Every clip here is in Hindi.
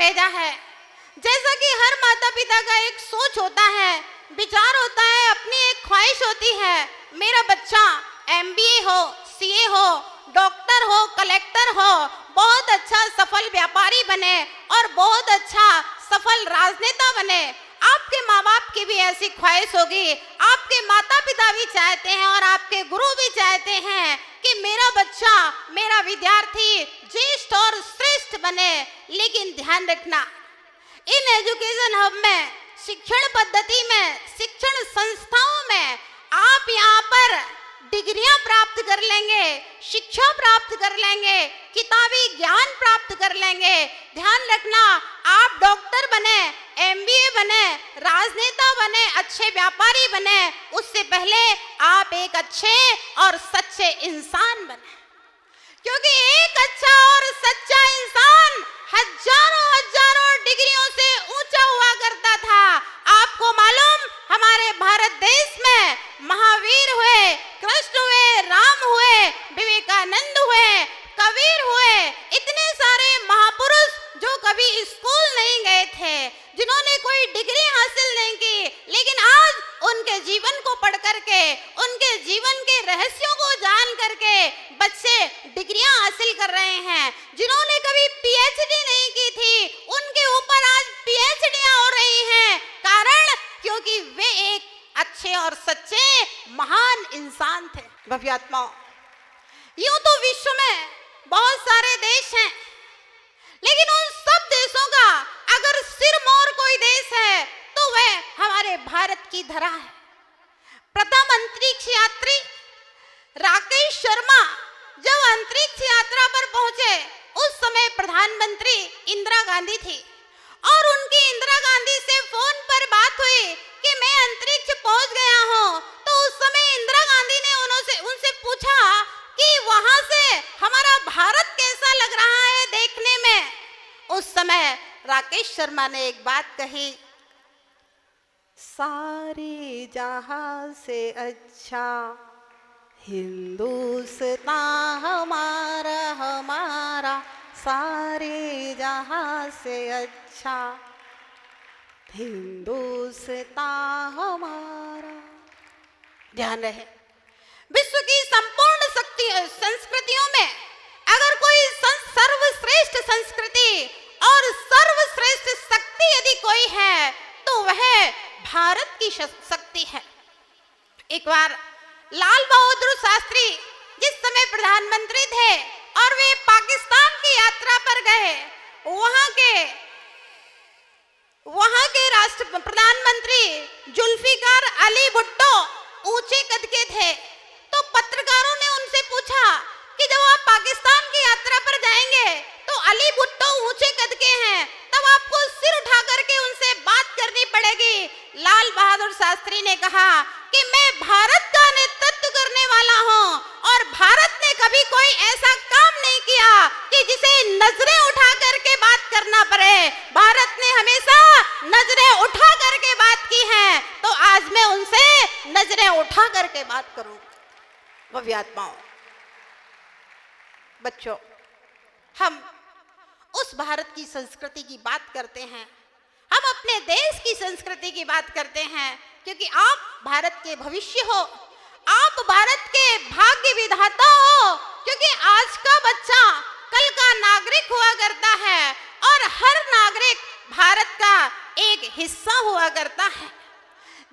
भेजा है। जैसा कि हर माता पिता का एक सोच होता है, विचार होता है, अपनी एक ख्वाहिश होती है, मेरा बच्चा MBA हो, CA हो, डॉक्टर हो, कलेक्टर हो, बहुत अच्छा सफल व्यापारी बने और बहुत अच्छा सफल राजनेता बने। आपके माँ बाप की भी ऐसी ख्वाहिश होगी, आपके माता पिता भी चाहते हैं और आपके गुरु भी चाहते हैं कि मेरा बच्चा, मेरा विद्यार्थी ज्येष्ठ और श्रेष्ठ बने। लेकिन ध्यान रखना, इन एजुकेशन हब में, शिक्षण पद्धति में, शिक्षण संस्थाओं में आप यहाँ पर डिग्रियां प्राप्त कर लेंगे, शिक्षा प्राप्त कर लेंगे, किताबी ज्ञान प्राप्त कर लेंगे। ध्यान रखना, आप डॉक्टर बने, MBA बने, राजनेता बने, अच्छे व्यापारी बने, उससे पहले आप एक अच्छे और सच्चे इंसान बने। क्योंकि एक अच्छा और सच्चा इंसान हजारों हजारों डिग्रियों से ऊंचा हुआ करता था। आपको मालूम, हमारे भारत देश में महावीर हुए, कृष्ण हुए, राम हुए, विवेकानंद हुए, कबीर हुए, इतने सारे महापुरुष जो कभी स्कूल नहीं गए थे, जिन्होंने कोई डिग्री हासिल नहीं की, लेकिन आज उनके जीवन को पढ़ करके, उनके जीवन के रहस्यों को जान करके बच्चे डिग्रियां हासिल कर रहे हैं। जिन्होंने कभी PhD नहीं की थी, उनके ऊपर आज PhD हो रही हैं। कारण, क्योंकि वे एक अच्छे और सच्चे महान इंसान थे। भव्यात्माओं, यूं तो विश्व में बहुत सारे देश हैं, लेकिन उन सब देशों का अगर सिरमौर कोई देश है तो वह हमारे भारत की धरा है। प्रथम अंतरिक्ष यात्री राकेश शर्मा जब अंतरिक्ष यात्रा पर पहुंचे, उस समय प्रधानमंत्री इंदिरा गांधी थी और उनकी इंदिरा गांधी से फोन पर बात हुई कि मैं अंतरिक्ष पहुंच गया हूं। तो उस समय इंदिरा गांधी ने उनसे पूछा कि वहां से हमारा भारत कैसा लग रहा है देखने में। उस समय राकेश शर्मा ने एक बात कही, सारे जहां से अच्छा हिंदुस्तान हमारा, हमारा सारे जहां से अच्छा हिंदुस्तान हमारा। ध्यान रहे, विश्व की संपूर्ण संस्कृतियों में अगर कोई सर्वश्रेष्ठ संस्कृति और सर्वश्रेष्ठ शक्ति यदि कोई है तो वह भारत की शक्ति है। एक बार लाल बहादुर शास्त्री जिस समय प्रधानमंत्री थे और वे पाकिस्तान की यात्रा पर गए, वहां के प्रधानमंत्री जुल्फिकार अली भुट्टो ऊंचे कद के थे। तो पत्रकारों ने उनसे पूछा कि जब आप पाकिस्तान की यात्रा पर जाएंगे तो अली भुट्टो ऊंचे कद के हैं, तब आपको सिर उठा करके उनसे बात करनी पड़ेगी। लाल बहादुर शास्त्री ने कहा कि मैं भारत का नेतृत्व करने वाला हूं और भारत ने कभी कोई ऐसा काम नहीं किया कि जिसे नजरें उठा करके बात करना पड़े। भारत ने हमेशा नजरें उठा करके बात की है, तो आज मैं उनसे नजरें उठा करके बात करूं। भव्यात्माओं, बच्चों, हम उस भारत की संस्कृति की बात करते हैं, हम अपने देश की संस्कृति की बात करते हैं, क्योंकि आप भारत के भविष्य हो, आप भारत के भाग्य विधाता हो। क्योंकि आज का बच्चा कल का नागरिक हुआ करता है और हर नागरिक भारत का एक हिस्सा हुआ करता है।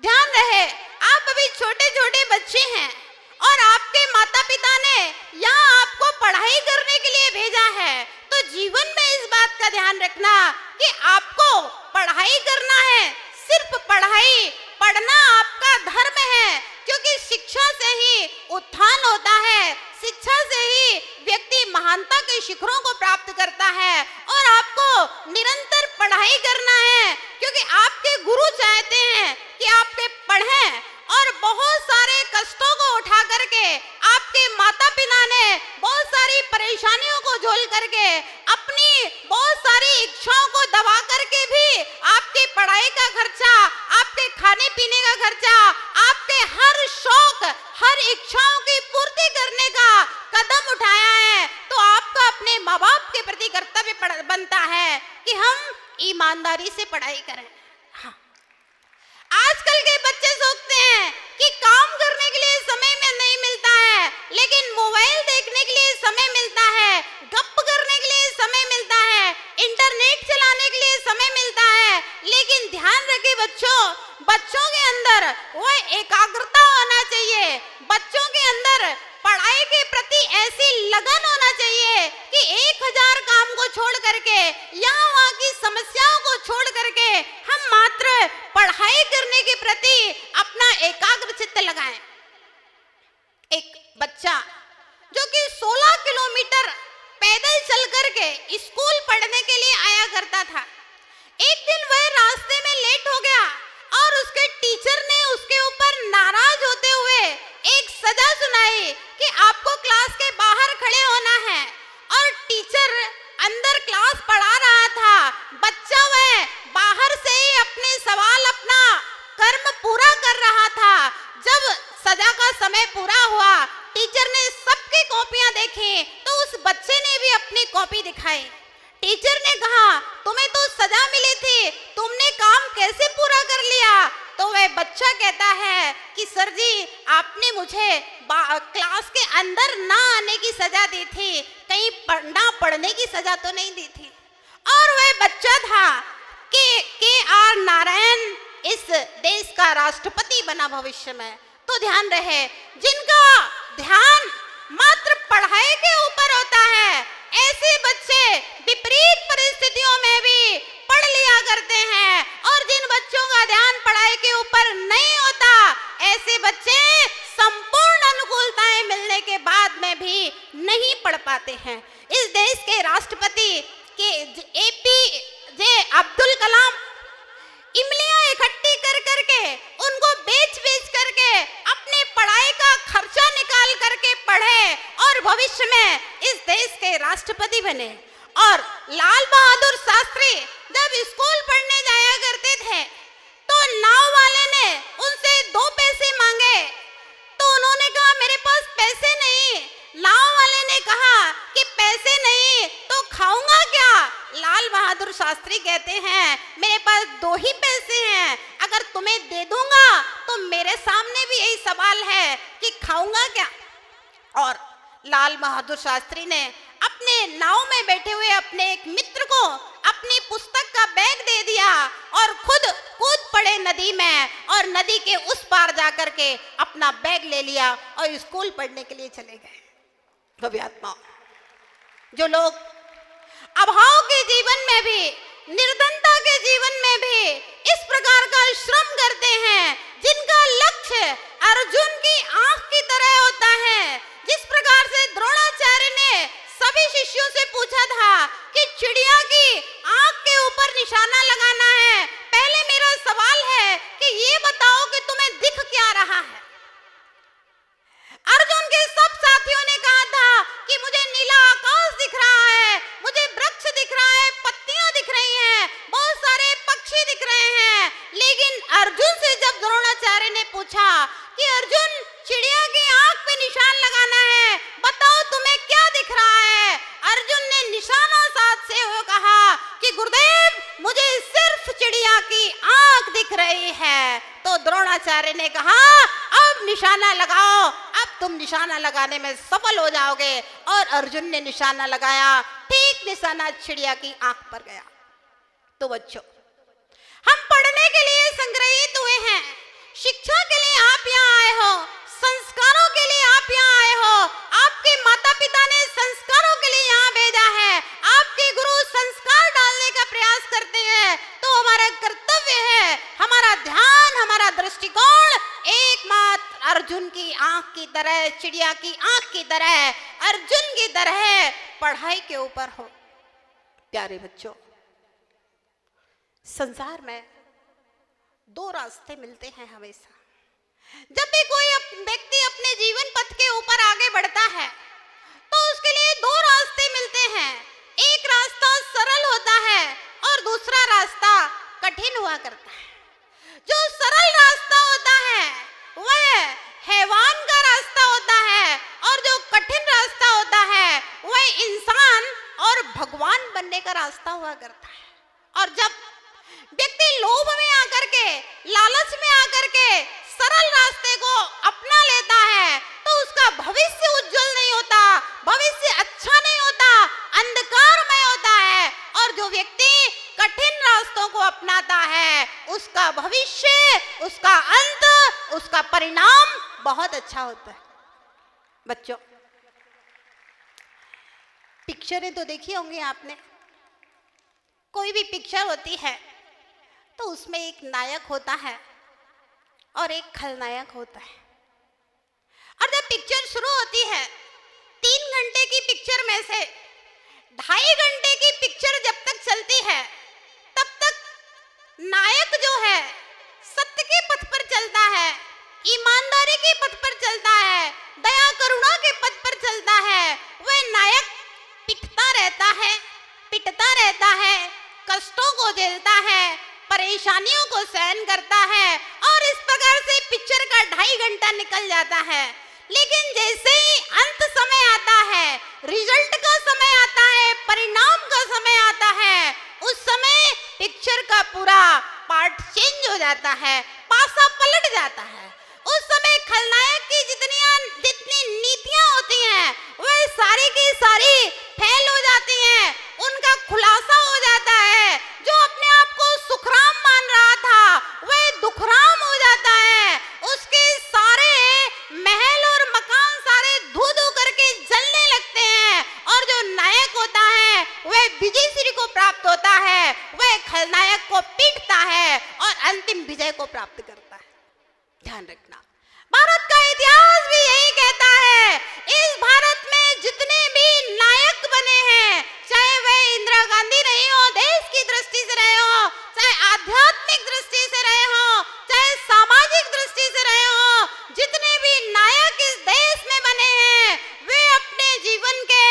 ध्यान रहे, आप अभी छोटे छोटे बच्चे हैं और आपके माता पिता ने यहाँ आपको पढ़ाई करने के लिए भेजा है, तो जीवन में इस बात का ध्यान रखना कि आपको पढ़ाई करना है। सिर्फ पढ़ाई, पढ़ना आपका धर्म है, क्योंकि शिक्षा से ही उत्थान होता है, शिक्षा से ही व्यक्ति महानता के शिखरों को प्राप्त करता है। और आपको निरंतर पढ़ाई करना है, क्योंकि आपके गुरु चाहते हैं कि आपके पढ़ें। और बहुत सारे कष्टों को उठा करके आपके माता पिता ने बहुत सारी परेशानियों को झेल करके, अपनी बहुत सारी इच्छाओं को दबा करके भी आपकी पढ़ाई का खर्चा, आपके खाने पीने का खर्चा, आपके हर शौक, हर इच्छाओं की पूर्ति करने का कदम उठाया है। तो आपका अपने माँ बाप के प्रति कर्तव्य बनता है कि हम ईमानदारी से पढ़ाई करें। हाँ, आजकल के बच्चे सोचते हैं कि काम करने के लिए समय में नहीं मिलता है, लेकिन मोबाइल देखने के लिए समय मिलता है, गप करने के लिए समय मिलता है, इंटरनेट चलाने के लिए समय मिलता है। लेकिन ध्यान रखें बच्चों के अंदर वो एकाग्रता होना चाहिए, बच्चों के अंदर पढ़ाई के प्रति ऐसी लगन होना चाहिए कि 1000 काम को छोड़ करके या वहाँ की समस्याओं को छोड़ करके हम मात्र पढ़ाई करने के प्रति अपना एकाग्र चित्त लगाएं। एक बच्चा जो कि 16 किलोमीटर पैदल चल करके स्कूल पढ़ने के लिए आया करता था, एक दिन वह रास्ते में लेट हो गया और उसके टीचर ने उसके ऊपर नाराज होते हुए एक सजा सुनाई कि आपको क्लास के बाहर खड़े होना है। और टीचर अंदर क्लास पढ़ा रहा था, बच्चा वह बाहर से ही अपने सवाल अपना कर्म पूरा कर रहा था। जब सजा का समय पूरा हुआ, टीचर ने सबकी कॉपियां देखी तो उस बच्चे ने भी अपनी कॉपी दिखाई। टीचर ने कहा, तुम्हें तो सजा मिली थी, तुमने काम कैसे पूरा कर लिया? तो वह बच्चा कहता है कि सर जी, आपने मुझे क्लास के अंदर ना आने की सजा दी थी, कहीं ना पढ़ने की सजा तो नहीं दी थी। और वह बच्चा था कि के.आर. नारायण इस देश का राष्ट्रपति बना भविष्य में। तो ध्यान रहे, जिनका ध्यान मात्र पढ़ाई के ऊपर होता है, ऐसे बच्चे विपरीत परिस्थितियों में भी पढ़ लिया करते हैं। और जिन बच्चों का ध्यान पढ़ाई के ऊपर नहीं होता, ऐसे बच्चे संपूर्ण अनुकूलताएं मिलने के बाद में भी नहीं पढ़ पाते हैं। इस देश के राष्ट्रपति के APJ अब्दुल कलाम इमलियां इकट्ठी कर करके उनको बेच करके अपने पढ़ाई का खर्चा निकाल करके पढ़े और भविष्य में इस देश के राष्ट्रपति बने। और लाल बहादुर शास्त्री जब स्कूल पढ़ने जाया करते थे तो नाव वाले ने उनसे 2 पैसे मांगे, तो उन्होंने कहा मेरे पास पैसे नहीं। नाव वाले ने कहा कि पैसे नहीं तो खाऊंगा क्या? लाल बहादुर शास्त्री कहते हैं मेरे पास 2 ही पैसे हैं, अगर तुम्हें दे दूंगा तो मेरे सामने भी यही सवाल है कि खाऊंगा क्या? और लाल बहादुर शास्त्री ने अपने नाव में बैठे हुए अपने एक मित्र को अपनी पुस्तक का बैग दे दिया और खुद कूद पड़े नदी में और नदी के उस पार जाकर के अपना बैग ले लिया और स्कूल पढ़ने के लिए चले गए। आत्मा जो लोग अभाव के जीवन में भी, निर्धनता के जीवन में भी इस प्रकार का श्रम करते हैं, जिनका लक्ष्य अर्जुन की आंख की तरह होता है, जिस प्रकार से द्रोणाचार्य ने सभी शिष्यों से पूछा था कि चिड़िया की आंख के ऊपर निशाना लगाना है, पहले मेरा सवाल है कि ये बताओ कि तुम्हें दिख क्या रहा है? अर्जुन के सब साथियों ने कहा था कि मुझे नीला आकाश दिख रहा है, मुझे वृक्ष दिख रहा है, पत्तियां दिख रही हैं, बहुत सारे पक्षी दिख रहे हैं। लेकिन अर्जुन से जब द्रोणाचार्य ने पूछा कि अर्जुन चिड़िया की आंख पे निशान लगाना है, बताओ तुम्हें क्या दिख रहा है? अर्जुन ने निशाना साधते हुए कहा कि गुरुदेव मुझे सिर्फ चिड़िया की आंख दिख रही है। तो द्रोणाचार्य ने कहा अब निशाना लगाओ, अब तुम निशाना लगाने में सफल हो जाओगे। और अर्जुन ने निशाना लगाया, ठीक निशाना चिड़िया की आंख पर गया। तो बच्चों, हम पढ़ने के लिए संग्रहित हुए हैं, शिक्षा के लिए आप यहाँ आए हो, संस्कारों के लिए आप यहाँ आए हो, आपके माता पिता ने संस्कारों के लिए यहाँ भेजा है, आपके गुरु संस्कार डालने का प्रयास करते हैं, तो हमारा कर्तव्य है, हमारा ध्यान, हमारा दृष्टिकोण एकमात्र अर्जुन की आंख की तरह, चिड़िया की आंख की तरह, अर्जुन की तरह पढ़ाई के ऊपर हो। प्यारे बच्चों, संसार में 2 रास्ते मिलते हैं हमेशा। जब भी कोई व्यक्ति अपने जीवन पथ के ऊपर आगे बढ़ता है तो उसके लिए 2 रास्ते मिलते हैं। एक रास्ता सरल होता है और दूसरा रास्ता कठिन हुआ करता है। जो सरल रास्ता होता है वह हैवान का रास्ता होता है और जो कठिन रास्ता होता है वह इंसान भागने का रास्ता हुआ करता है। और जब व्यक्ति लोभ में आकर के, लालच में आकर के सरल रास्ते को अपना लेता है तो उसका भविष्य उज्जवल नहीं होता, भविष्य अच्छा नहीं होता, अंधकारमय होता है। और जो व्यक्ति कठिन रास्तों को अपनाता है उसका भविष्य, उसका अंत, उसका परिणाम बहुत अच्छा होता है। बच्चों, पिक्चरें तो देखी होंगी आपने। कोई भी पिक्चर होती है तो उसमें एक नायक होता है और एक खलनायक होता है। और जब पिक्चर शुरू होती है 3 घंटे की पिक्चर में से 2.5 घंटे की पिक्चर जब तक चलती है तब तक नायक जो है सत्य के पथ पर चलता है, ईमानदारी के पथ पर चलता है, दया करुणा के पथ पर चलता है। वह नायक पिटता रहता है, कष्टों को झेलता है, परेशानियों को सहन करता है और इस प्रकार से पिक्चर का 2.5 घंटा निकल जाता है। लेकिन जैसे ही अंत समय आता है, रिजल्ट का समय आता है, परिणाम का समय आता है, उस समय पिक्चर का पूरा पार्ट चेंज हो जाता है, पासा पलट जाता है। उस समय खलनायक की जितनी नीतियां होती हैं वह सारी की सारी फेल हो जाती हैं, उनका खुलासा हो जाता है। जो अपने आप को सुखराम मान रहा था वह दुखराम हो जाता है, उसके सारे महल और मकान सारे धू धू करके जलने लगते हैं। और जो नायक होता है वह विजय श्री को प्राप्त होता है, वह खलनायक को पीटता है और अंतिम विजय को प्राप्त करता है। ध्यान रखना, भारत का इतिहास भी यही कहता है। इस भारत में जितने भी नायक बने हैं, चाहे वे इंदिरा गांधी रही हो, देश की दृष्टि से रहे हो, चाहे आध्यात्मिक दृष्टि से रहे हो, चाहे सामाजिक दृष्टि से रहे हो, जितने भी नायक इस देश में बने हैं वे अपने जीवन के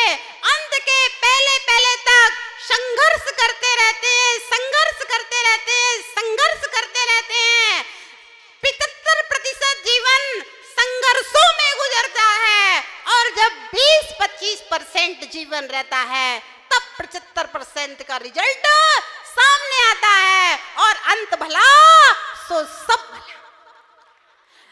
अंत के पहले तक संघर्ष करते रहते हैं, संघर्ष करते रहते हैं, संघर्ष करते रहते हैं। 75% जीवन संघर्षों में गुजरता है और जब 20-25% जीवन रहता है तब 75% का रिजल्ट सामने आता है और अंत भला सो सब भला।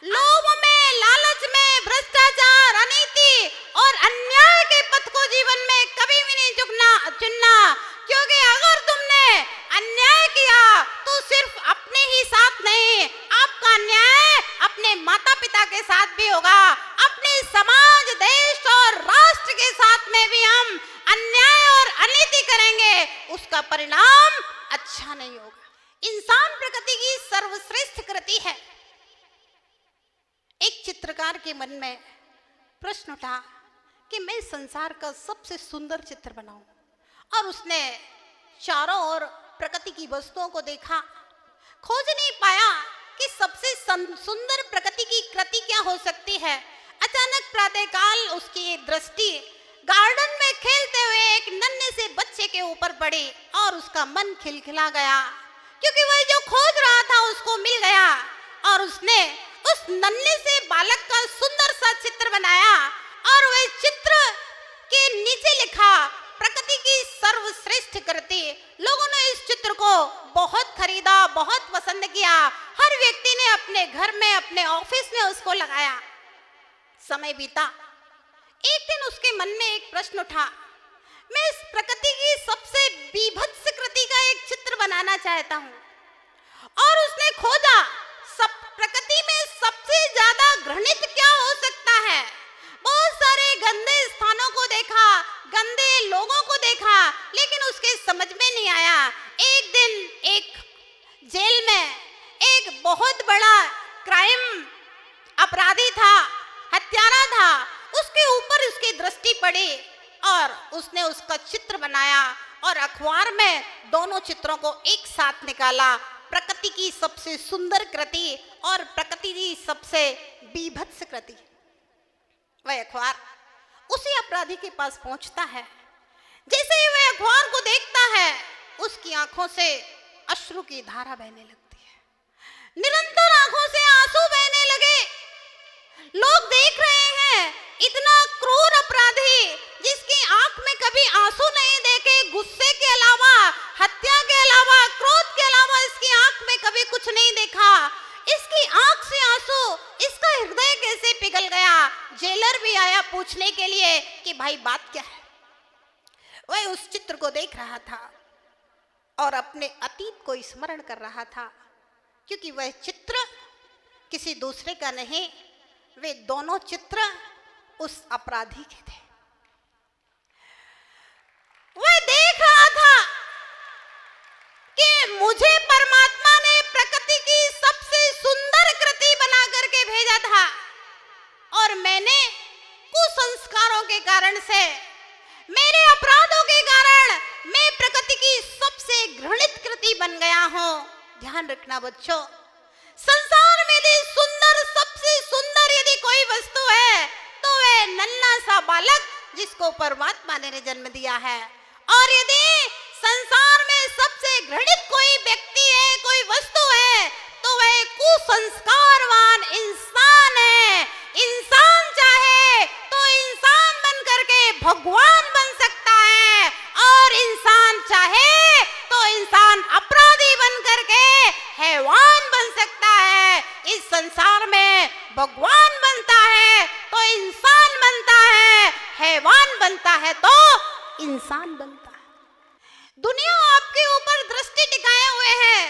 लोभ में, लालच में, भ्रष्टाचार, अनीति और अन्याय के पथ को जीवन में कभी भी नहीं चुनना, क्योंकि अगर तुमने अन्याय किया तो सिर्फ अपने ही साथ नहीं, आपका अन्याय अपने माता पिता के साथ भी होगा, अपने समाज, देश और राष्ट्र के साथ में भी हम अन्याय और अनीति करेंगे, उसका परिणाम अच्छा नहीं होगा। इंसान प्रकृति की सर्वश्रेष्ठ कृति है। एक चित्रकार के मन में प्रश्न उठा कि मैं संसार का सबसे सुंदर चित्र बनाऊं, और उसने चारों ओर प्रकृति की वस्तुओं को देखा, खोज नहीं पाया कि सबसे सुंदर प्रकृति की कृति क्या हो सकती है। अचानक प्रातःकाल उसकी दृष्टि गार्डन में खेलते हुए एक नन्हे से बच्चे के ऊपर पड़ी और उसका मन खिलखिला गया, क्योंकि वह जो खोज रहा था उसको मिल गया। और उसने उस नन्हे से बालक का सुंदर सा चित्र बनाया और वह चित्र के नीचे लिखा प्रकृति की सर्वश्रेष्ठ कृति। लोगों ने इस चित्र को बहुत खरीदा, बहुत पसंद किया, हर व्यक्ति ने अपने घर में, अपने ऑफिस में उसको लगाया। समय बीता, एक दिन उसके मन में एक प्रश्न उठा, मैं इस प्रकृति की सबसे बीभत्स कृति का एक चित्र बनाना चाहता हूँ। और उसने खोजा सब प्रकृति में सबसे ज्यादा घृणित क्या हो सकता है। बहुत सारे गंदे स्थानों को देखा, गंदे लोगों को देखा, लेकिन उसके समझ में नहीं आया। एक दिन एक जेल में एक बहुत बड़ा क्राइम अपराधी था, हत्यारा था, उसके ऊपर उसकी दृष्टि पड़ी और उसने उसका चित्र बनाया और अखबार में दोनों चित्रों को एक साथ निकाला, प्रकृति की सबसे सुंदर कृति और प्रकृति की सबसे बीभत्स कृति। वह अखबार उसी अपराधी के पास पहुंचता है। जैसे ही वह अखबार को देखता है उसकी आंखों से अश्रु की धारा बहने लगती है, निरंतर आंखों से आंसू बहने लगे। लोग देख रहे हैं इतना क्रूर अपराधी जिसकी आंख में कभी आंसू नहीं देखे, गुस्से के अलावा जेलर भी आया पूछने के लिए कि भाई बात क्या है। वह उस चित्र को देख रहा था और अपने अतीत को स्मरण कर रहा था, क्योंकि वह चित्र किसी दूसरे का नहीं, वे दोनों चित्र उस अपराधी के थे। वह देख रहा था कि मुझे परमात्मा ने प्रकृति की सबसे सुंदर कृति बना करके भेजा था और मैंने कुसंस्कारों के कारण से, मेरे अपराधों के कारण मैं प्रकृति की सबसे घृणित कृति बन गया हूं। ध्यान रखना बच्चों, संसार में यदि सुंदर, सबसे सुंदर यदि कोई वस्तु है तो वह नन्हा सा बालक जिसको परमात्मा ने जन्म दिया है। और यदि संसार में सबसे घृणित कोई व्यक्ति है, कोई वस्तु है, तो वह कुसंस्कारवान इंसान है। इंसान चाहे तो इंसान बन करके भगवान बन सकता है और इंसान चाहे तो इंसान अपराधी बन करके हैवान बन सकता है। इस संसार में भगवान बनता है तो इंसान बनता है, हैवान बनता है तो इंसान बनता है। दुनिया आपके ऊपर दृष्टि टिकाए हुए है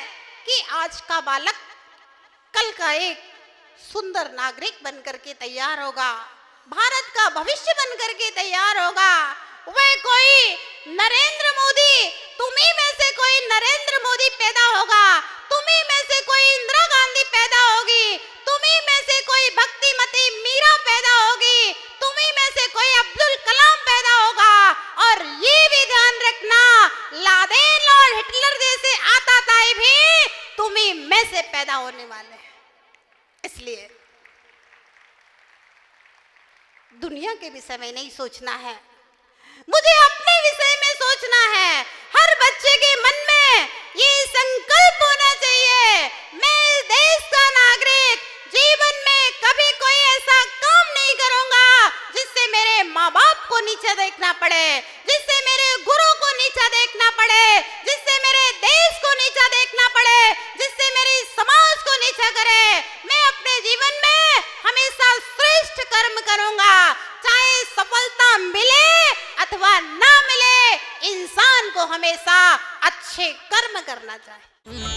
कि आज का बालक कल का एक सुंदर नागरिक बनकर के तैयार होगा, भारत का भविष्य बनकर के तैयार होगा। वह कोई नरेंद्र मोदी, तुम्ही में से कोई नरेंद्र मोदी पैदा होगा, तुम्ही में से कोई इंदिरा गांधी पैदा होगी, तुम्ही में से कोई भक्तिमती मीरा पैदा होगी, तुम्ही में से कोई अब्दुल कलाम पैदा होगा। और ये भी ध्यान रखना, लादेन और हिटलर जैसे आतताई भी तुम्ही में से पैदा होने वाले हैं। इसलिए दुनिया के विषय में नहीं सोचना है, मुझे अपने विषय में सोचना है। हर बच्चे के मन में ये संकल्प होना चाहिए, मैं इस देश का नागरिक जीवन में कभी कोई ऐसा काम नहीं करूंगा जिससे मेरे माँ बाप को नीचा देखना पड़े, जिससे मेरे गुरु को नीचा देखना पड़े, जिससे मेरे देश को नीचा देखना पड़े, जिससे मेरी समाज को नीचा करे। मैं अपने जीवन में हमेशा श्रेष्ठ कर्म करूंगा, चाहे सफलता मिले अथवा ना मिले, इंसान को हमेशा अच्छे कर्म करना चाहिए।